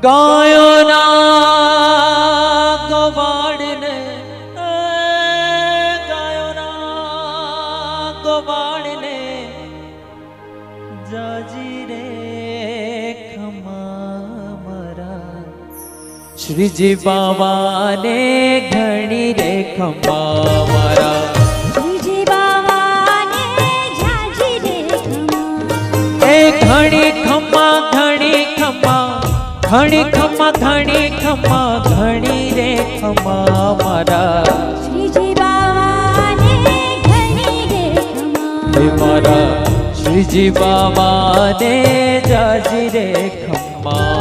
ગાયોના ગવાડને ગાયોના ગવાડને જાજી રે ખમા મારા શ્રીજી બાવાને ઘણી રે ખમા મારા શ્રીજી બાવાને જાજી રે ખમા એ ઘણી ખમા ઘણી ખમા ઘણી ખમા ઘણી ખમા ઘણી રે ખમા મારા શ્રીજી બાવાને ઘણી રે ખમા હે મારા શ્રીજી બાવાને જાજી રે ખમા